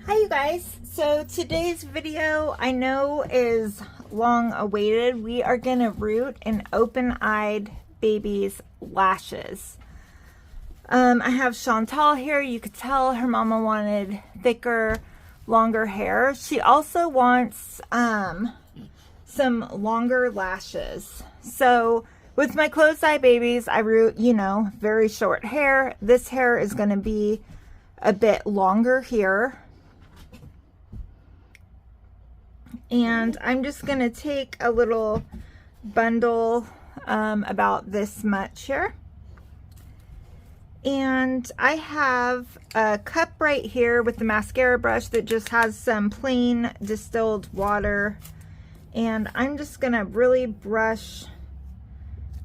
Hi you guys, so today's video I know is long awaited. We are going to root an open-eyed baby's lashes. I have Chantal here. You could tell her mama wanted thicker, longer hair. She also wants some longer lashes. So with my closed eye babies, I root, you know, very short hair. This hair is going to be a bit longer here. And I'm just going to take a little bundle about this much here. And I have a cup right here with the mascara brush that just has some plain distilled water. And I'm just going to really brush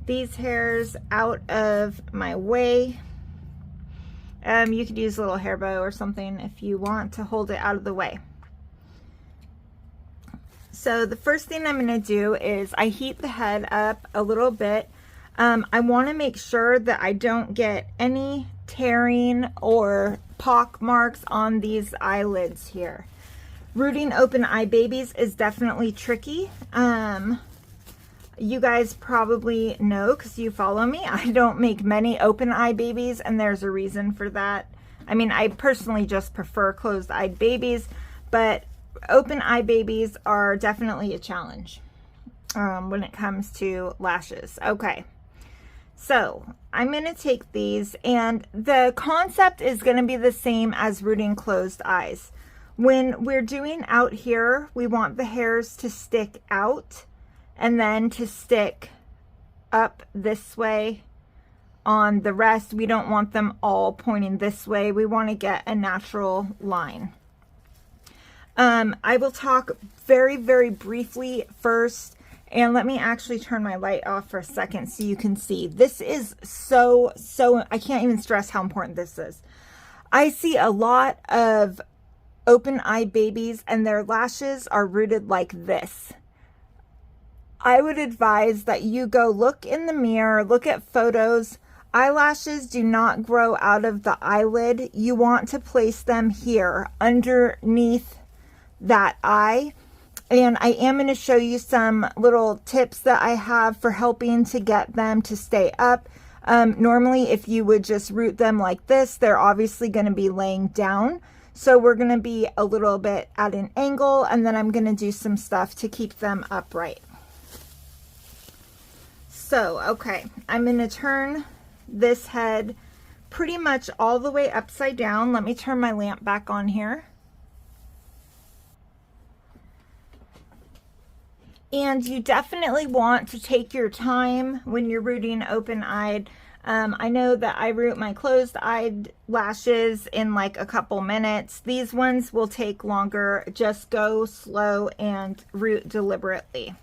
these hairs out of my way. You could use a little hair bow or something if you want to hold it out of the way. So the first thing I'm going to do is I heat the head up a little bit. I want to make sure that I don't get any tearing or pock marks on these eyelids here. Rooting open eye babies is definitely tricky. You guys probably know because you follow me. I don't make many open eye babies, and there's a reason for that. I mean, I personally just prefer closed eyed babies, but open eye babies are definitely a challenge when it comes to lashes. Okay, so I'm going to take these, and the concept is going to be the same as rooting closed eyes. When we're doing out here, we want the hairs to stick out and then to stick up this way on the rest. We don't want them all pointing this way. We want to get a natural line. I will talk very, very briefly first, and let me actually turn my light off for a second so you can see. This is so, I can't even stress how important this is. I see a lot of open eye babies and their lashes are rooted like this. I would advise that you go look in the mirror, look at photos. Eyelashes do not grow out of the eyelid. You want to place them here underneath that eye. And I am going to show you some little tips that I have for helping to get them to stay up. Normally, if you would just root them like this, they're obviously going to be laying down. So we're going to be a little bit at an angle, and then I'm going to do some stuff to keep them upright. So, okay, I'm going to turn this head pretty much all the way upside down. Let me turn my lamp back on here. And you definitely want to take your time when you're rooting open-eyed. I know that I root my closed-eyed lashes in like a couple minutes. These ones will take longer. Just go slow and root deliberately.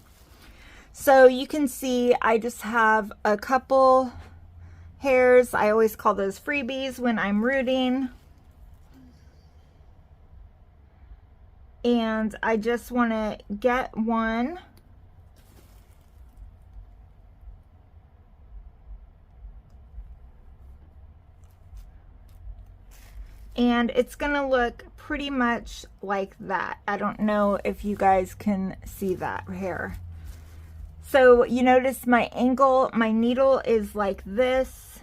So you can see I just have a couple hairs. I always call those freebies when I'm rooting. And I just want to get one. And it's going to look pretty much like that. I don't know if you guys can see that hair. So you notice my angle, my needle is like this.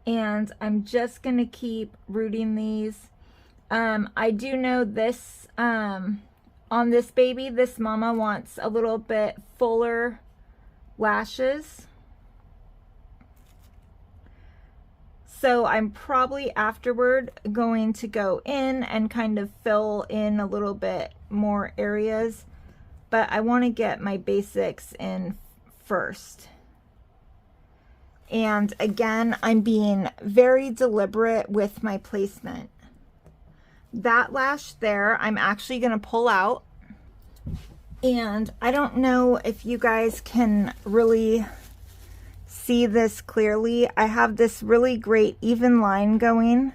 And I'm just going to keep rooting these. I do know this, on this baby, this mama wants a little bit fuller lashes. So I'm probably afterward going to go in and kind of fill in a little bit more areas, but I want to get my basics in first. And again, I'm being very deliberate with my placement. That lash there, I'm actually going to pull out. And I don't know if you guys can really see this clearly. I have this really great even line going.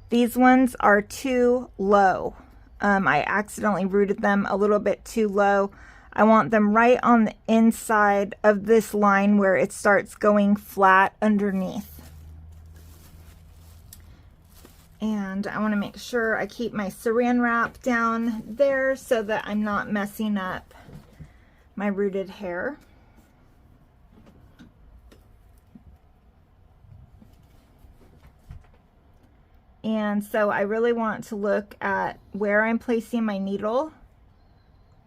These ones are too low. I accidentally rooted them a little bit too low. I want them right on the inside of this line where it starts going flat underneath. And I want to make sure I keep my saran wrap down there so that I'm not messing up my rooted hair. And so I really want to look at where I'm placing my needle,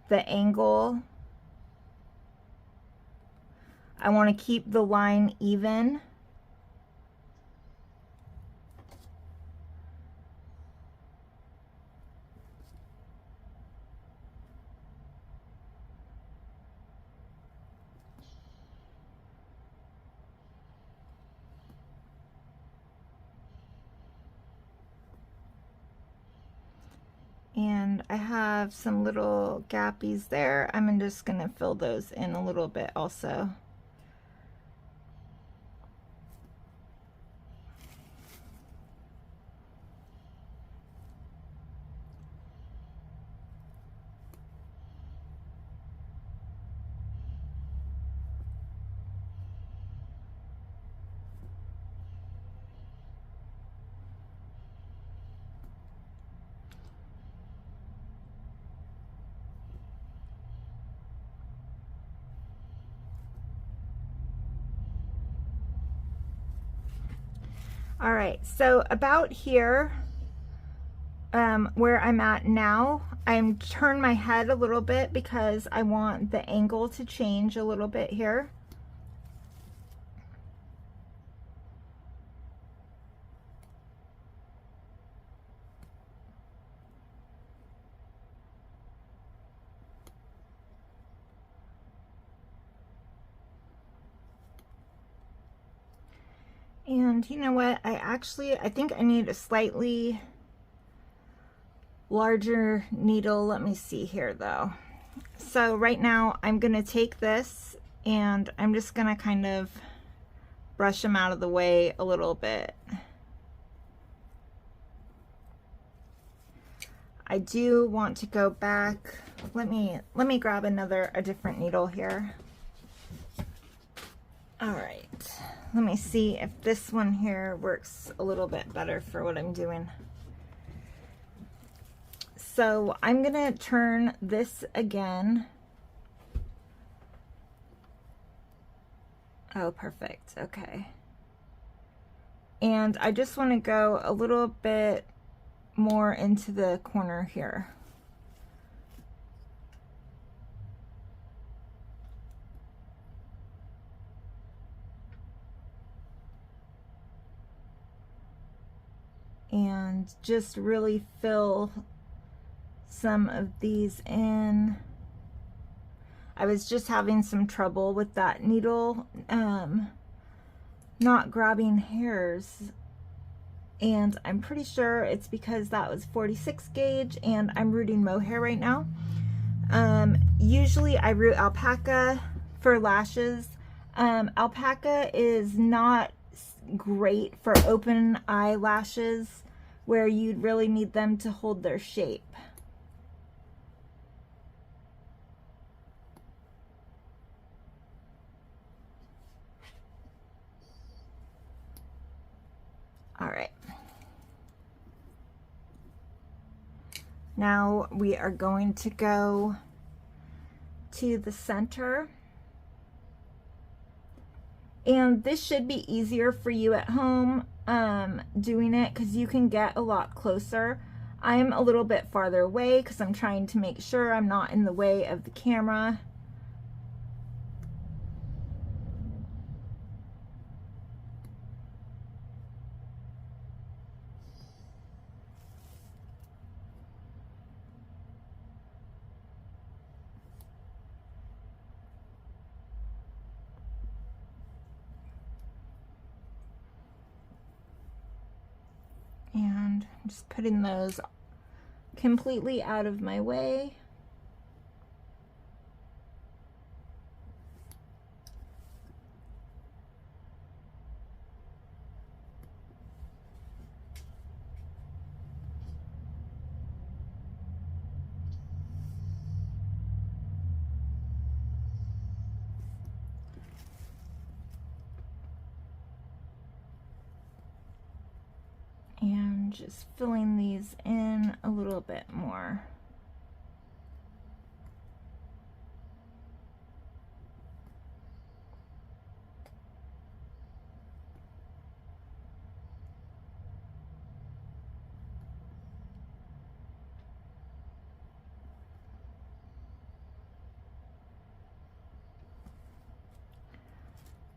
the angle. I want to keep the line even. And I have some little gappies there. I'm just going to fill those in a little bit also. All right, so about here, where I'm at now, I'm turn my head a little bit because I want the angle to change a little bit here. And you know what, I think I need a slightly larger needle. Let me see here though. So right now I'm gonna take this and I'm just gonna kind of brush them out of the way a little bit. I do want to go back. Let me grab a different needle here. All right, let me see if this one here works a little bit better for what I'm doing. So I'm gonna turn this again. Oh, perfect, okay. And I just wanna go a little bit more into the corner here. And just really fill some of these in. I was just having some trouble with that needle not grabbing hairs, and I'm pretty sure it's because that was 46 gauge and I'm rooting mohair right now. Usually I root alpaca for lashes. Alpaca is not great for open eyelashes where you'd really need them to hold their shape. All right. Now we are going to go to the center. And this should be easier for you at home doing it because you can get a lot closer. I'm a little bit farther away because I'm trying to make sure I'm not in the way of the camera. And I'm just putting those completely out of my way. And just filling these in a little bit more.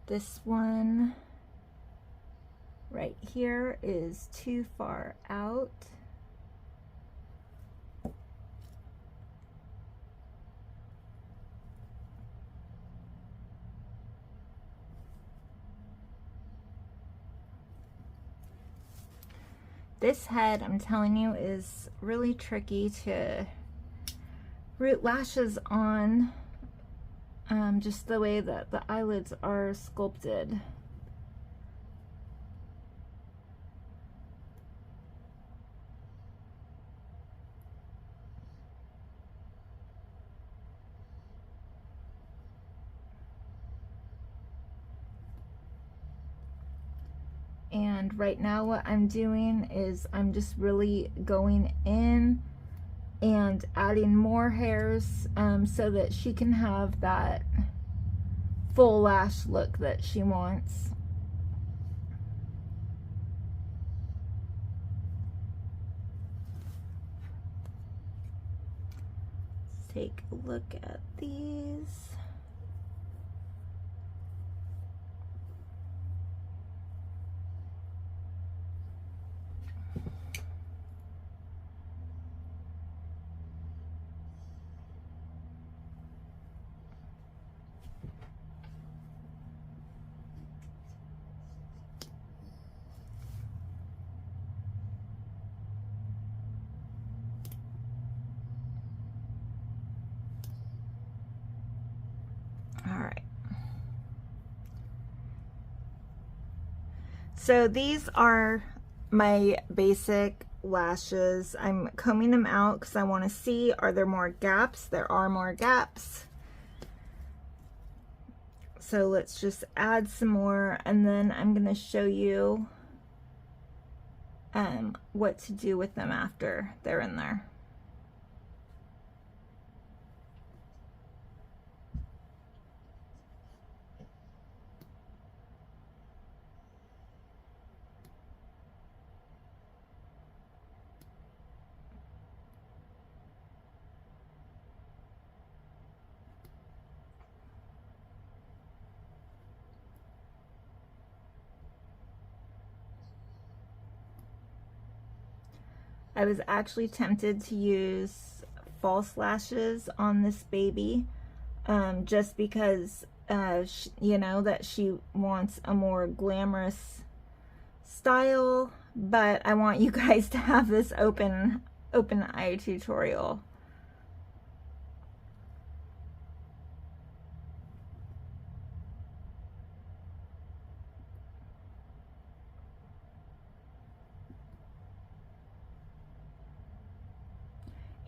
This one right here is too far out. This head, I'm telling you, is really tricky to root lashes on, just the way that the eyelids are sculpted. And right now what I'm doing is I'm just really going in and adding more hairs so that she can have that full lash look that she wants. Let's take a look at these. So these are my basic lashes. I'm combing them out because I want to see, are there more gaps? There are more gaps. So let's just add some more, and then I'm going to show you what to do with them after they're in there. I was actually tempted to use false lashes on this baby, just because, you know, that she wants a more glamorous style, but I want you guys to have this open eye tutorial.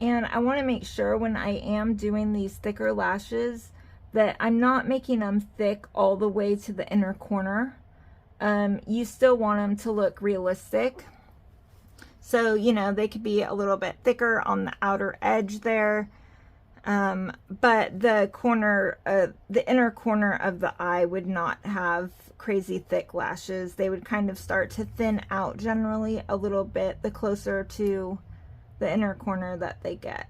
And I want to make sure when I am doing these thicker lashes that I'm not making them thick all the way to the inner corner. You still want them to look realistic. So, you know, they could be a little bit thicker on the outer edge there. But the corner, the inner corner of the eye would not have crazy thick lashes. They would kind of start to thin out generally a little bit the closer to the inner corner that they get.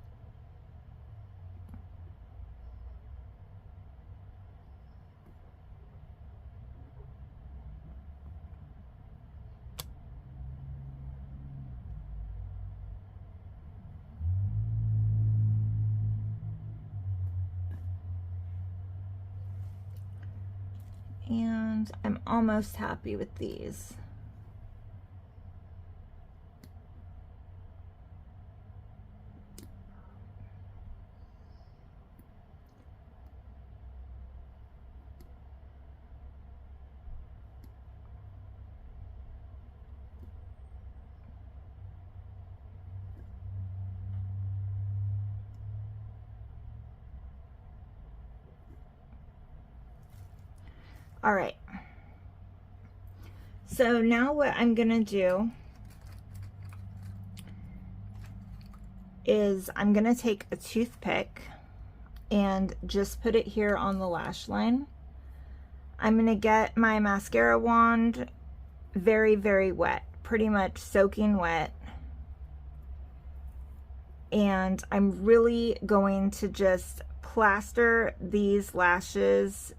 And I'm almost happy with these. All right. So now what I'm gonna do is I'm going to take a toothpick and just put it here on the lash line. I'm going to get my mascara wand very, very wet, pretty much soaking wet. And I'm really going to just plaster these lashes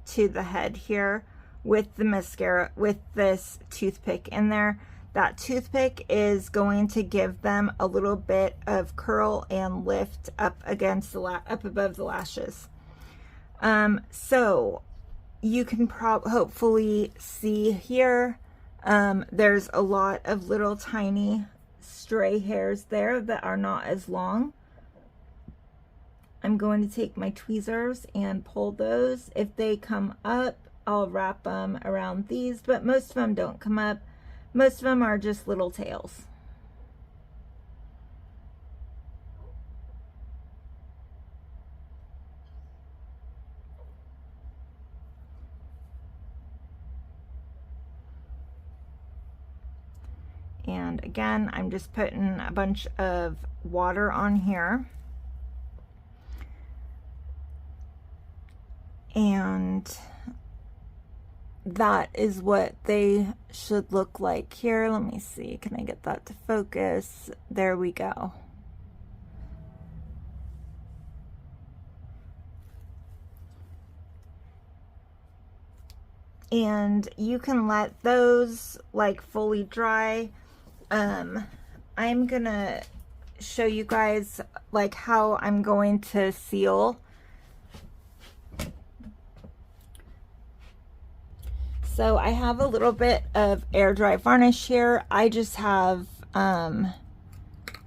to the head here with the mascara, with this toothpick in there. That toothpick is going to give them a little bit of curl and lift up against the up above the lashes. So you can hopefully see here, there's a lot of little tiny stray hairs there that are not as long. I'm going to take my tweezers and pull those. If they come up, I'll wrap them around these, but most of them don't come up. Most of them are just little tails. And again, I'm just putting a bunch of water on here. And that is what they should look like here. Let me see, can I get that to focus? There we go. And you can let those like fully dry. I'm gonna show you guys like how I'm going to seal. So I have a little bit of air dry varnish here. I just have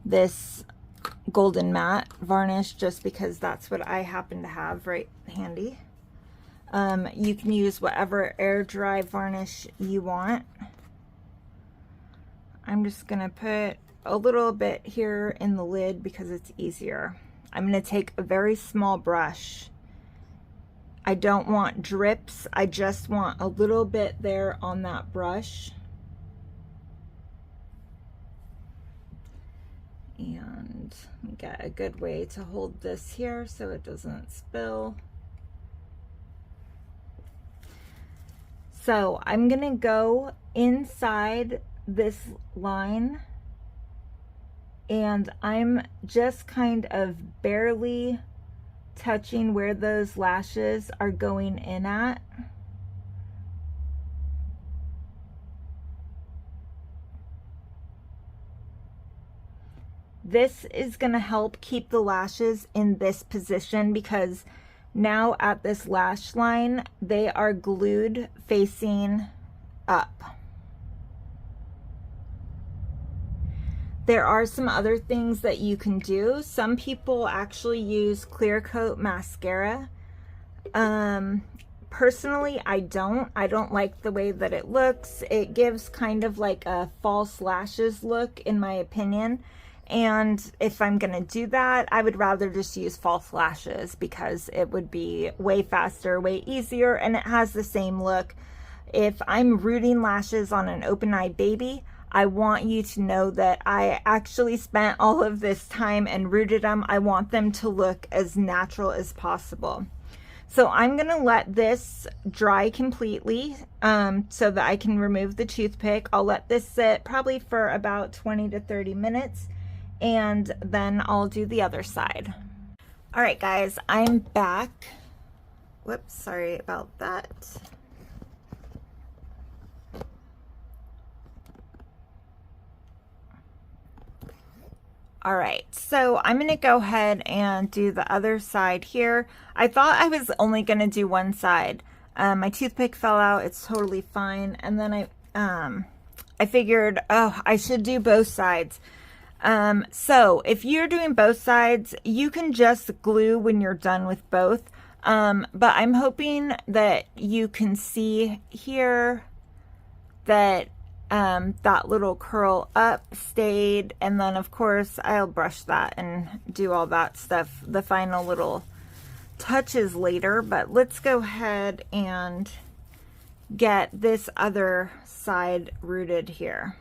this golden matte varnish just because that's what I happen to have right handy. You can use whatever air dry varnish you want. I'm just gonna put a little bit here in the lid because it's easier. I'm gonna take a very small brush. I don't want drips, I just want a little bit there on that brush. And get a good way to hold this here so it doesn't spill. So I'm gonna go inside this line and I'm just kind of barely touching where those lashes are going in at. This is going to help keep the lashes in this position because now at this lash line, they are glued facing up. There are some other things that you can do. Some people actually use clear coat mascara. Personally, I don't like the way that it looks. It gives kind of like a false lashes look in my opinion. And if I'm gonna do that, I would rather just use false lashes because it would be way faster, way easier, and it has the same look. If I'm rooting lashes on an open-eyed baby, I want you to know that I actually spent all of this time and rooted them. I want them to look as natural as possible. So I'm gonna let this dry completely so that I can remove the toothpick. I'll let this sit probably for about 20 to 30 minutes and then I'll do the other side. All right, guys, I'm back. Whoops, sorry about that. All right, so I'm gonna go ahead and do the other side here. I thought I was only gonna do one side. My toothpick fell out, it's totally fine. And then I figured, oh, I should do both sides. So if you're doing both sides, you can just glue when you're done with both. But I'm hoping that you can see here that that little curl up stayed, and then of course I'll brush that and do all that stuff, the final little touches later. But let's go ahead and get this other side rooted here.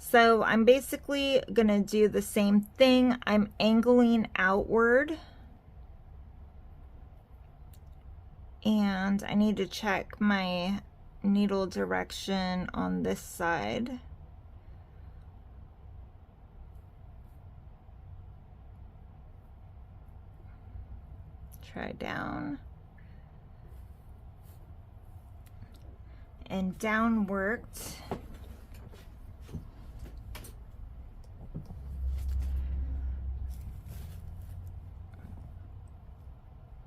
So I'm basically gonna do the same thing. I'm angling outward, and I need to check my needle direction on this side. Try down and down worked.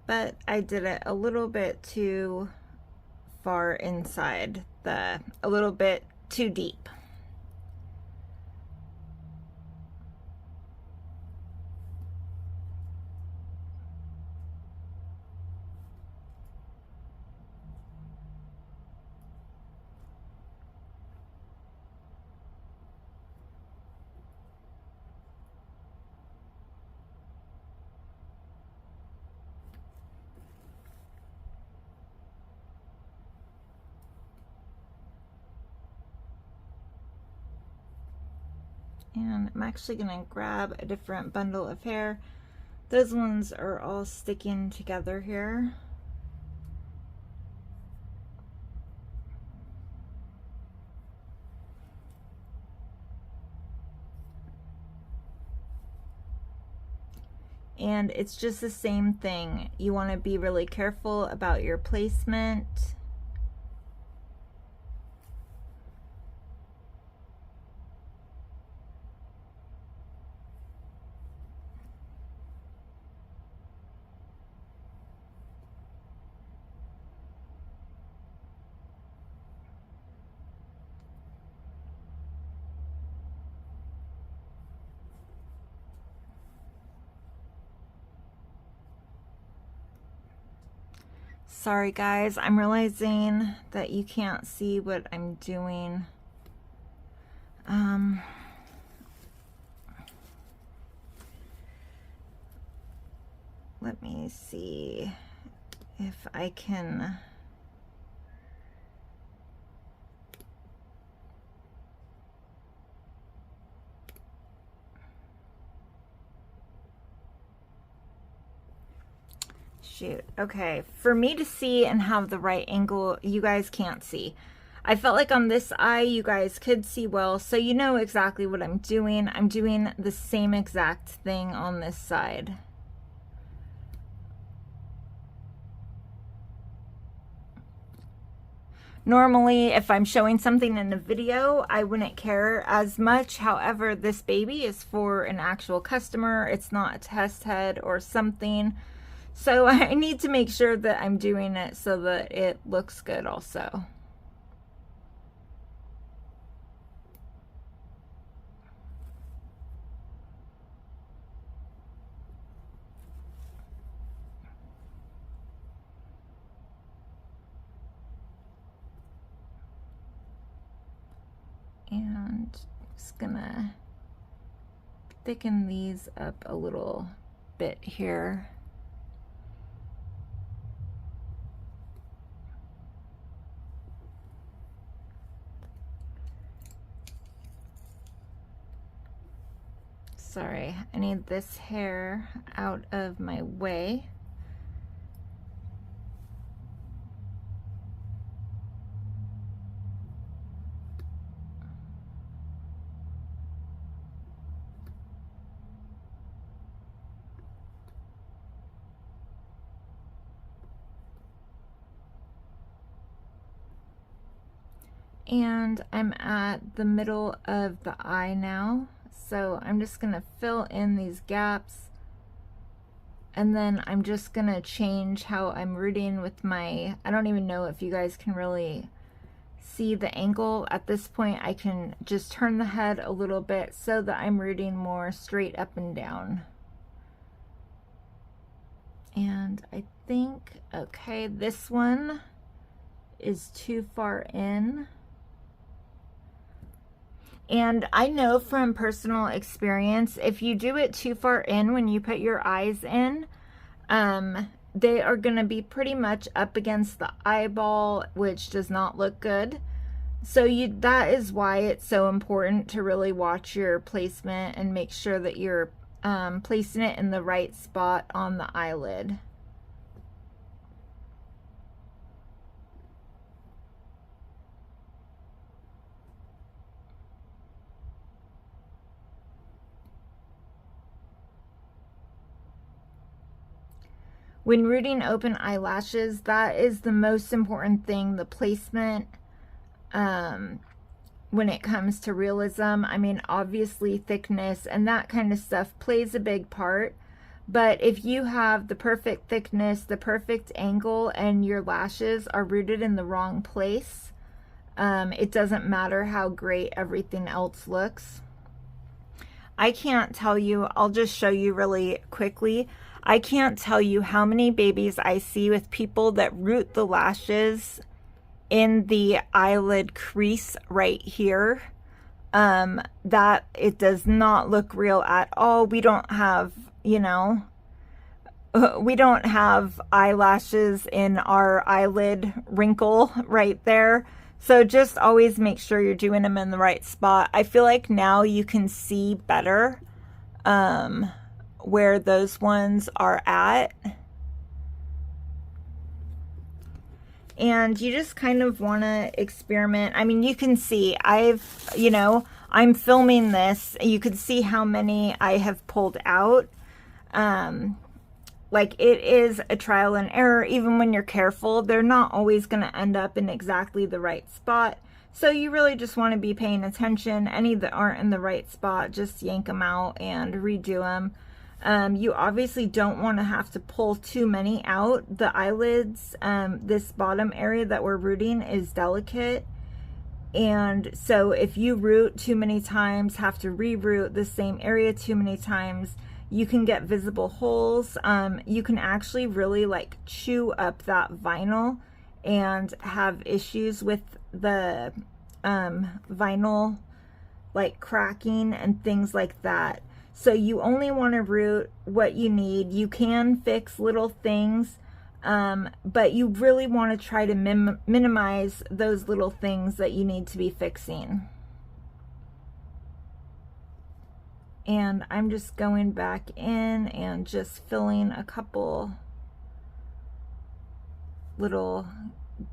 But I did it a little bit too far inside, a little bit too deep. And I'm actually gonna grab a different bundle of hair. Those ones are all sticking together here. And it's just the same thing. You wanna be really careful about your placement. Sorry guys, I'm realizing that you can't see what I'm doing. Let me see if I can. Shoot. Okay, for me to see and have the right angle, you guys can't see. I felt like on this eye you guys could see well, so you know exactly what I'm doing. I'm doing the same exact thing on this side. Normally, if I'm showing something in a video, I wouldn't care as much. However, this baby is for an actual customer. It's not a test head or something. So I need to make sure that I'm doing it so that it looks good also. And just gonna thicken these up a little bit here. Sorry, I need this hair out of my way. And I'm at the middle of the eye now. So I'm just gonna fill in these gaps, and then I'm just gonna change how I'm rooting with my, I don't even know if you guys can really see the angle. At this point I can just turn the head a little bit so that I'm rooting more straight up and down. And I think, okay, this one is too far in. And I know from personal experience, if you do it too far in when you put your eyes in, they are going to be pretty much up against the eyeball, which does not look good. So that is why it's so important to really watch your placement and make sure that you're placing it in the right spot on the eyelid. When rooting open eyelashes, that is the most important thing, the placement. When it comes to realism, I mean, obviously thickness and that kind of stuff plays a big part, but if you have the perfect thickness, the perfect angle, and your lashes are rooted in the wrong place, it doesn't matter how great everything else looks. I can't tell you, I'll just show you really quickly. I can't tell you how many babies I see with people that root the lashes in the eyelid crease right here, that it does not look real at all. We don't have, you know, we don't have eyelashes in our eyelid wrinkle right there. So just always make sure you're doing them in the right spot. I feel like now you can see better where those ones are at. And you just kind of want to experiment. I mean, you can see I'm filming this. You could see how many I have pulled out. Like, it is a trial and error. Even when you're careful, they're not always going to end up in exactly the right spot. So you really just want to be paying attention. Any that aren't in the right spot, just yank them out and redo them. You obviously don't want to have to pull too many out. The eyelids, this bottom area that we're rooting is delicate. And so if you root too many times, have to reroot the same area too many times, you can get visible holes. You can actually really like chew up that vinyl and have issues with the vinyl like cracking and things like that. So you only want to root what you need. You can fix little things, but you really want to try to minimize those little things that you need to be fixing. And I'm just going back in and just filling a couple little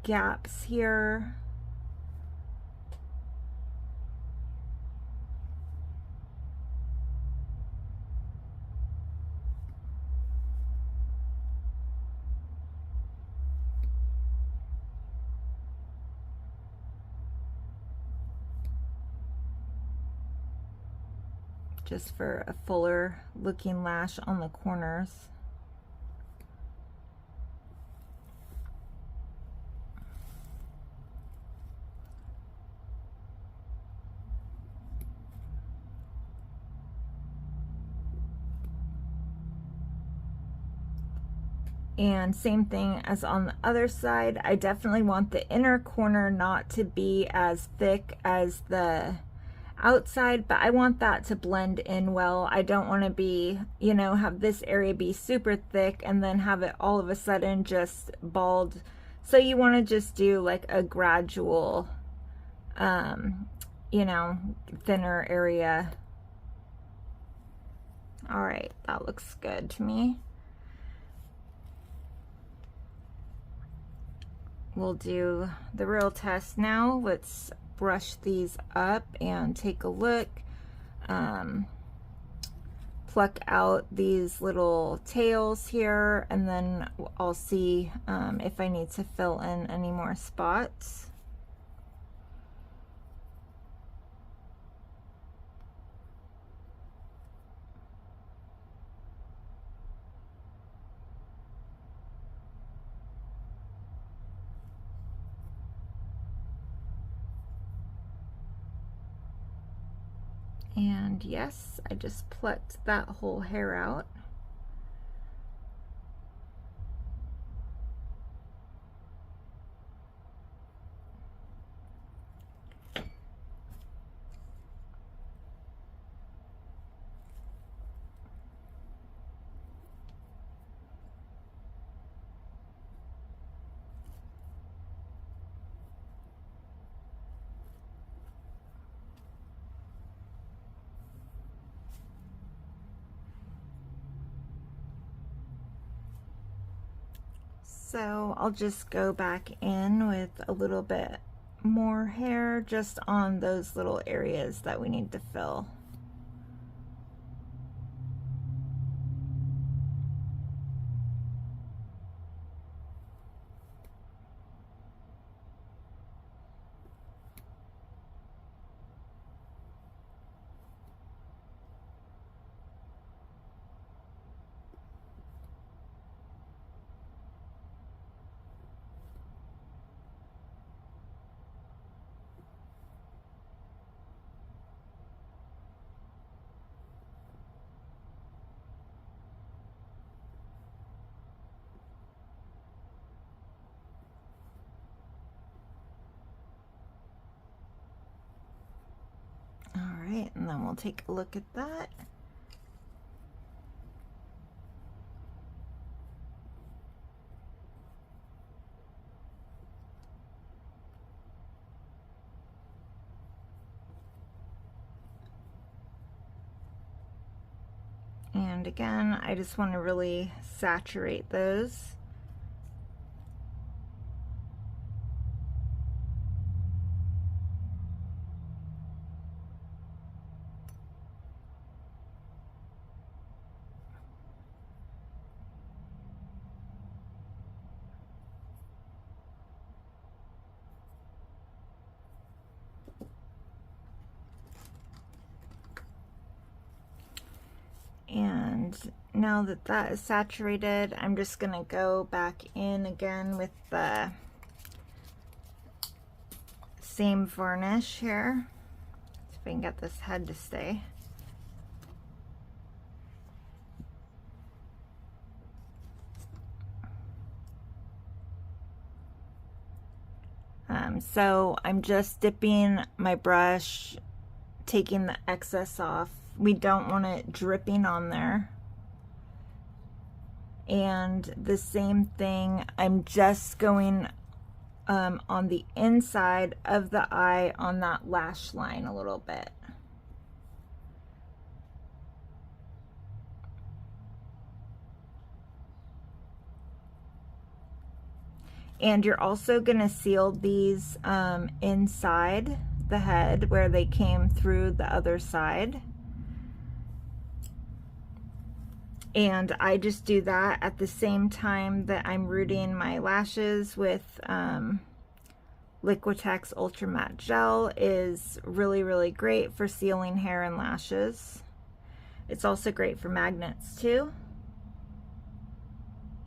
gaps here. Just for a fuller looking lash on the corners. And same thing as on the other side. I definitely want the inner corner not to be as thick as the outside, but I want that to blend in well. I don't want to be, have this area be super thick and then have it all of a sudden just bald. So you want to just do like a gradual, thinner area. All right, that looks good to me. We'll do the real test now. Let's brush these up and take a look. Pluck out these little tails here, and then I'll see if I need to fill in any more spots. And yes, I just plucked that whole hair out. So I'll just go back in with a little bit more hair just on those little areas that we need to fill. Alright, and then we'll take a look at that. And again, I just want to really saturate those. And now that that is saturated, I'm just gonna go back in again with the same varnish here. See if I can get this head to stay. So I'm just dipping my brush, taking the excess off. We don't want it dripping on there. And the same thing, I'm just going on the inside of the eye on that lash line a little bit. And you're also going to seal these inside the head where they came through the other side. And I just do that at the same time that I'm rooting my lashes with Liquitex Ultra Matte Gel. Is really, really great for sealing hair and lashes. It's also great for magnets too.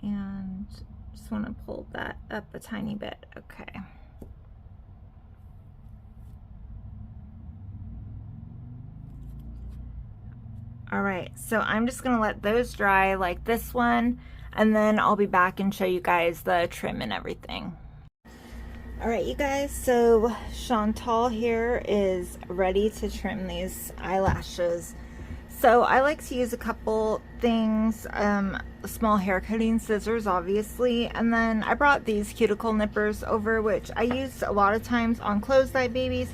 And just want to pull that up a tiny bit. Okay. All right, so I'm just gonna let those dry like this one, and then I'll be back and show you guys the trim and everything. All right, you guys, so Chantal here is ready to trim these eyelashes. So I like to use a couple things, small hair cutting scissors, obviously, and then I brought these cuticle nippers over, which I use a lot of times on closed eye babies.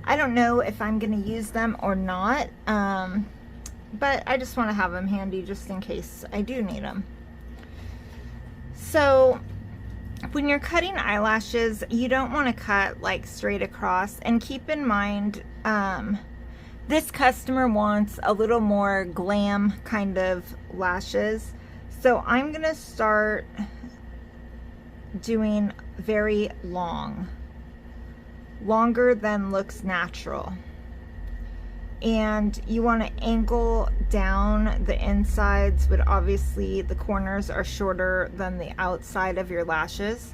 I don't know if I'm gonna use them or not, but I just want to have them handy just in case I do need them. So when you're cutting eyelashes, you don't want to cut like straight across, and keep in mind this customer wants a little more glam kind of lashes, so I'm gonna start doing very longer than looks natural. And you want to angle down the insides, but obviously the corners are shorter than the outside of your lashes.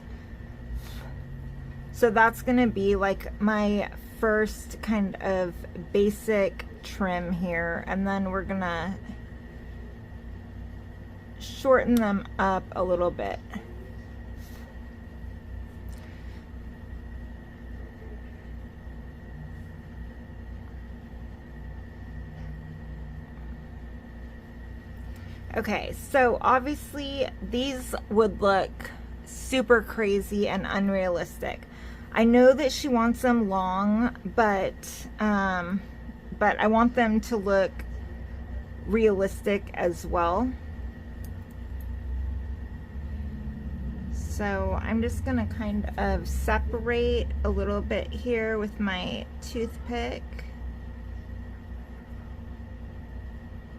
So that's going to be like my first kind of basic trim here, and then we're going to shorten them up a little bit. Okay, so obviously these would look super crazy and unrealistic. I know that she wants them long, but I want them to look realistic as well. So I'm just gonna kind of separate a little bit here with my toothpick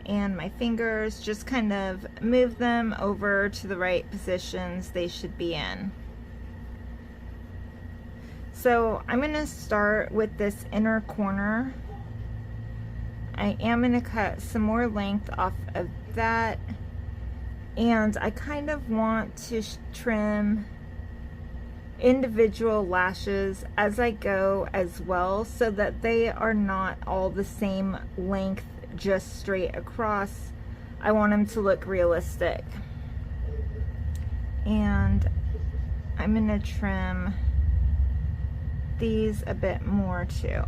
and my fingers, just kind of move them over to the right positions they should be in. So I'm gonna start with this inner corner. I am gonna cut some more length off of that, and I kind of want to trim individual lashes as I go as well, so that they are not all the same length just straight across. I want them to look realistic. And I'm gonna trim these a bit more too.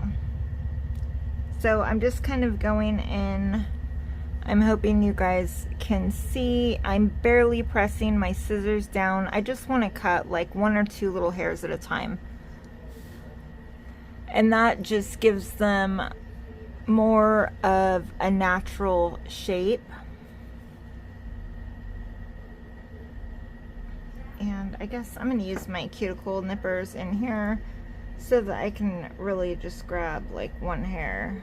So I'm just kind of going in. I'm hoping you guys can see. I'm barely pressing my scissors down. I just want to cut like 1 or 2 little hairs at a time. And that just gives them more of a natural shape. And I guess I'm going to use my cuticle nippers in here so that I can really just grab like 1 hair.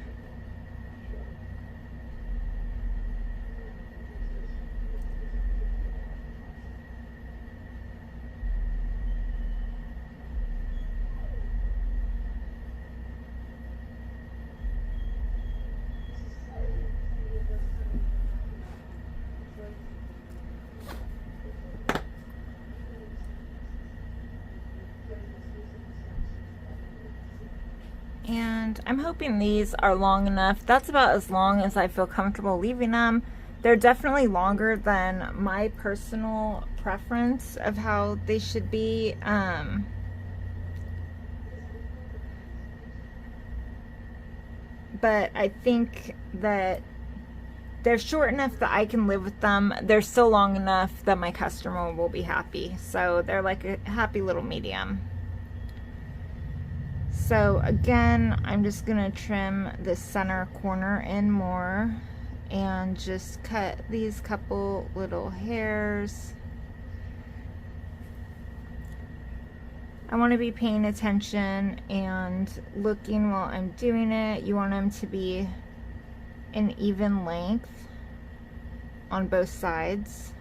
And I'm hoping these are long enough. That's about as long as I feel comfortable leaving them. They're definitely longer than my personal preference of how they should be. But I think that they're short enough that I can live with them. They're still long enough that my customer will be happy. So they're like a happy little medium. So again, I'm just gonna trim the center corner in more and just cut these couple little hairs. I want to be paying attention and looking while I'm doing it. You want them to be an even length on both sides.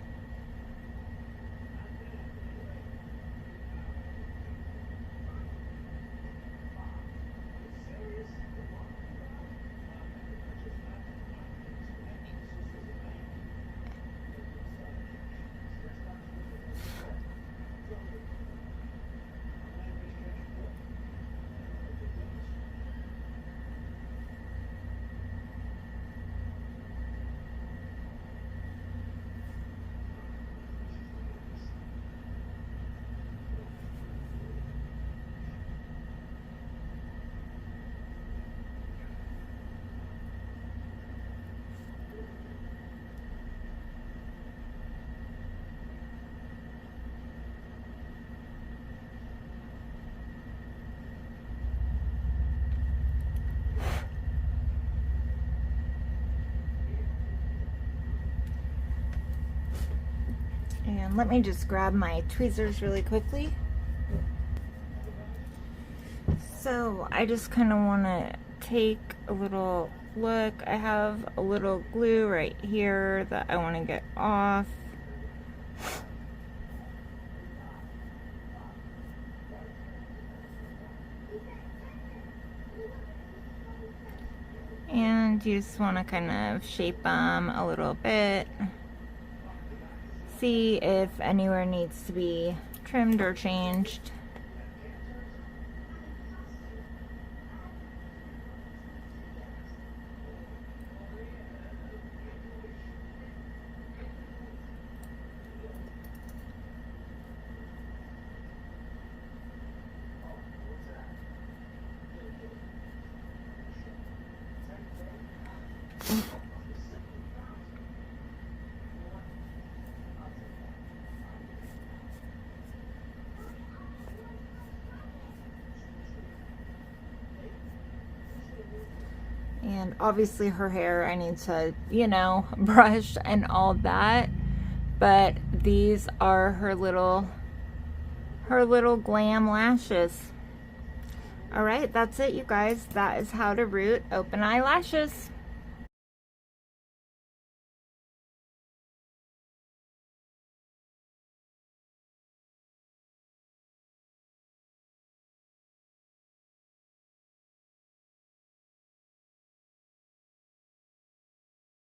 And let me just grab my tweezers really quickly. So I just kind of want to take a little look. I have a little glue right here that I want to get off. And you just want to kind of shape them a little bit. See if anywhere needs to be trimmed or changed. And obviously her hair, I need to, you know, brush and all that. But these are her little her little glam lashes. All right, that's it, you guys. That is how to root open eyelashes.